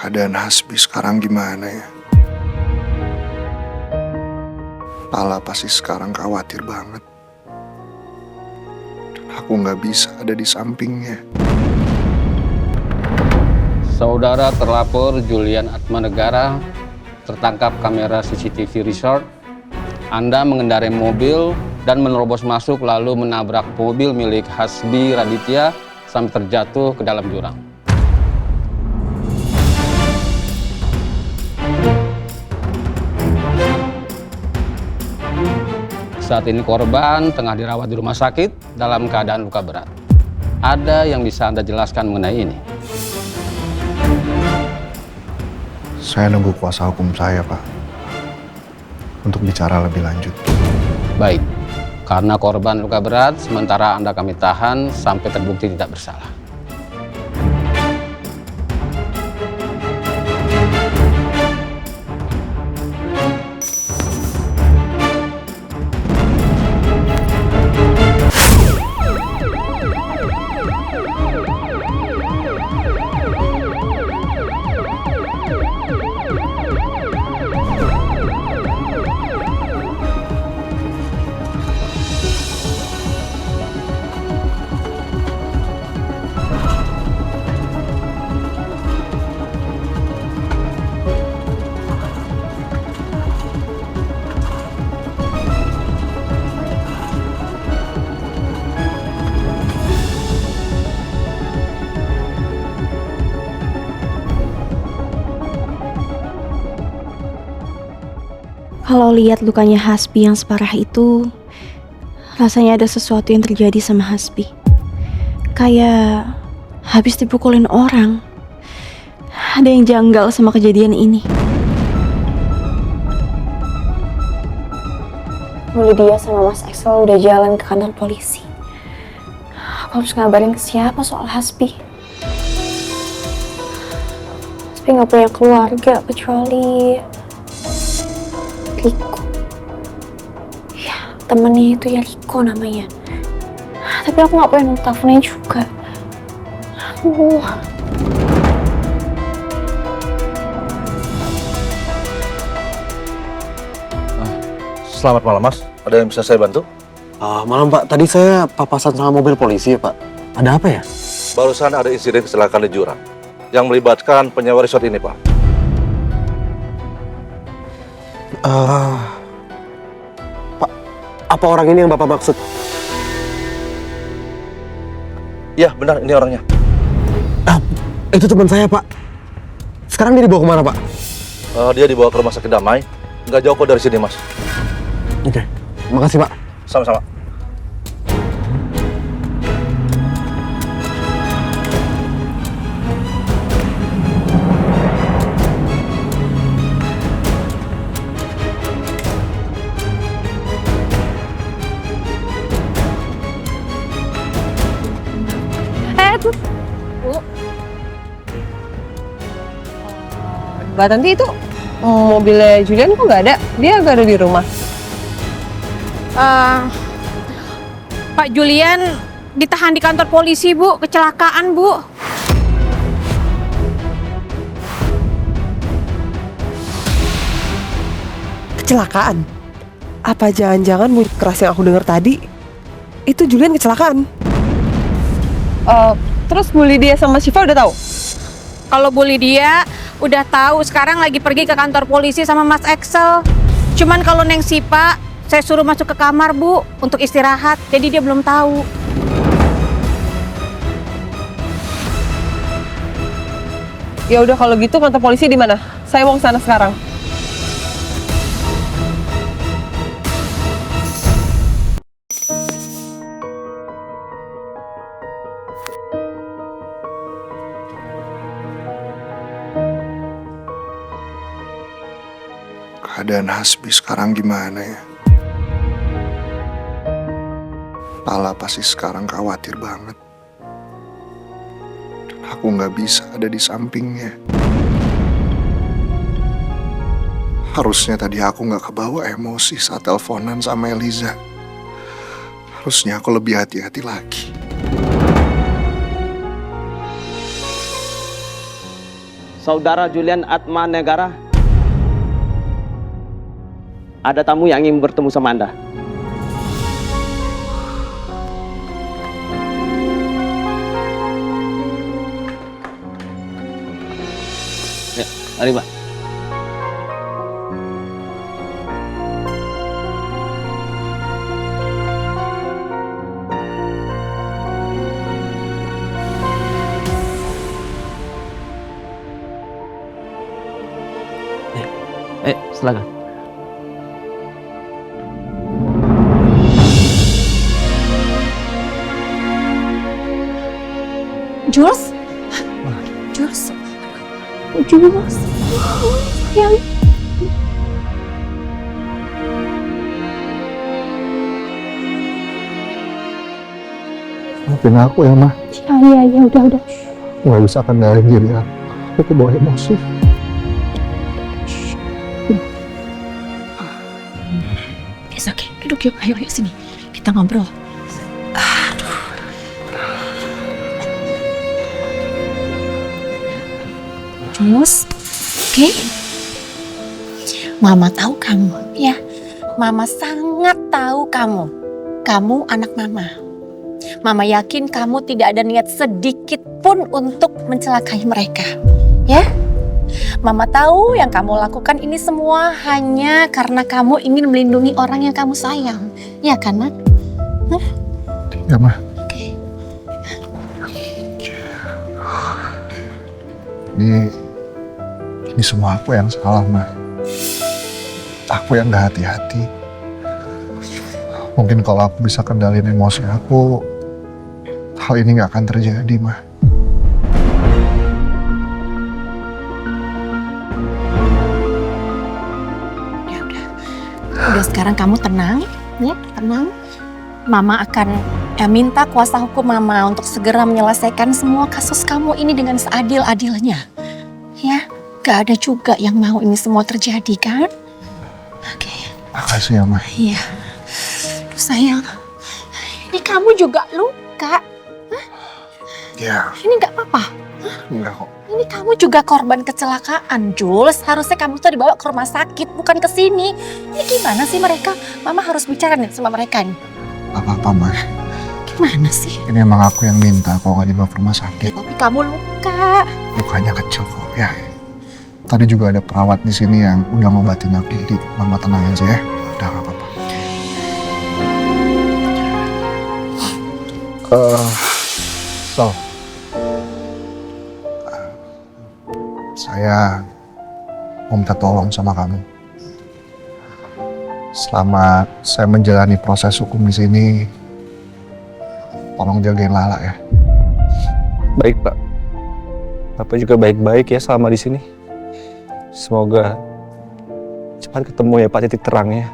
Keadaan Hasbi sekarang gimana ya? Pala pasti sekarang khawatir banget. Dan aku nggak bisa ada di sampingnya. Saudara terlapor Julian Atmanegara tertangkap kamera CCTV resort. Anda mengendarai mobil dan menerobos masuk lalu menabrak mobil milik Hasbi Raditya sampai terjatuh ke dalam jurang. Saat ini korban tengah dirawat di rumah sakit dalam keadaan luka berat. Ada yang bisa Anda jelaskan mengenai ini? Saya nunggu kuasa hukum saya, Pak, untuk bicara lebih lanjut. Baik, karena korban luka berat, sementara Anda kami tahan sampai terbukti tidak bersalah. Kalau lihat lukanya Hasbi yang separah itu, rasanya ada sesuatu yang terjadi sama Hasbi. Kayak habis dipukulin orang. Ada yang janggal sama kejadian ini. Lydia sama Mas Axel udah jalan ke kantor polisi. Aku harus ngabarin ke siapa soal Hasbi. Hasbi gak punya keluarga kecuali Riko. Ya, temennya itu ya Riko namanya. Tapi aku gak punya nomor teleponnya juga. Aduh. Selamat malam, Mas. Ada yang bisa saya bantu? Malam, Pak. Tadi saya papasan sama mobil polisi ya, Pak. Ada apa ya? Barusan ada insiden kecelakaan di jurang yang melibatkan penyewa resort ini, Pak. Pak, apa orang ini yang Bapak maksud? Iya, benar. Ini orangnya. Itu teman saya, Pak. Sekarang dia dibawa kemana, Pak? Dia dibawa ke rumah sakit Damai. Nggak jauh kok dari sini, Mas. Oke, makasih, Pak. Sama-sama. Bu. Mbak Tanti, itu mobilnya Julian kok nggak ada? Dia nggak ada di rumah. Pak Julian ditahan di kantor polisi, Bu. Kecelakaan, Bu. Kecelakaan? Apa jangan-jangan murid keras yang aku dengar tadi itu Julian kecelakaan? Terus Bu Lydia sama Syifa udah tahu? Kalau Bu Lydia udah tahu, sekarang lagi pergi ke kantor polisi sama Mas Axel. Cuman kalau Neng Sipa, saya suruh masuk ke kamar, Bu, untuk istirahat. Jadi dia belum tahu. Ya udah, kalau gitu kantor polisi di mana? Saya mau ke sana sekarang. Keadaan Hasbi sekarang gimana ya? Pala pasti sekarang khawatir banget. Dan aku nggak bisa ada di sampingnya. Harusnya tadi aku nggak kebawa emosi saat teleponan sama Eliza. Harusnya aku lebih hati-hati lagi. Saudara Julian Atmanegara. Ada tamu yang ingin bertemu sama Anda. Ya, mari Pak. Silakan. Jules? Jules? Jules? Sayang. Maafin aku ya, Ma. Ya, udah. Aku nggak bisa kendaliin diri aku. Aku bawa emosi. Oke, duduk yuk. Ayo sini. Kita ngobrol. Jules, oke? Mama tahu kamu, ya. Mama sangat tahu kamu. Kamu anak mama. Mama yakin kamu tidak ada niat sedikit pun untuk mencelakai mereka, ya? Mama tahu yang kamu lakukan ini semua hanya karena kamu ingin melindungi orang yang kamu sayang. Ya kan, Nak? Ya, Ma. Oke. Ini semua aku yang salah, Ma. Aku yang gak hati-hati. Mungkin kalau aku bisa kendalin emosi aku, hal ini gak akan terjadi, Ma. Udah sekarang kamu tenang, ya, tenang. Mama akan minta kuasa hukum Mama untuk segera menyelesaikan semua kasus kamu ini dengan seadil-adilnya. Ya, gak ada juga yang mau ini semua terjadi, kan? Oke. Makasih ya, Ma. Iya. Sayang, ini kamu juga luka. Ya, Ini gak apa-apa. enggak kok. Ini kamu juga korban kecelakaan, Jules. Harusnya kamu tuh dibawa ke rumah sakit, bukan ke sini. Ini gimana sih mereka? Mama harus bicara nih sama mereka nih. Gak apa-apa, Ma. Gimana sih? Ini emang aku yang minta kalau nggak dibawa ke rumah sakit. Tapi kamu luka. Lukanya kecil kok, ya. Tadi juga ada perawat di sini yang udah ngobatin aku. Jadi Mama tenang aja ya. Udah gak apa-apa. So, saya mau minta tolong sama kamu. Selama saya menjalani proses hukum di sini, tolong jagain Lala ya. Baik, Pak. Bapak juga baik-baik ya selama di sini. Semoga cepat ketemu ya Pak titik terangnya.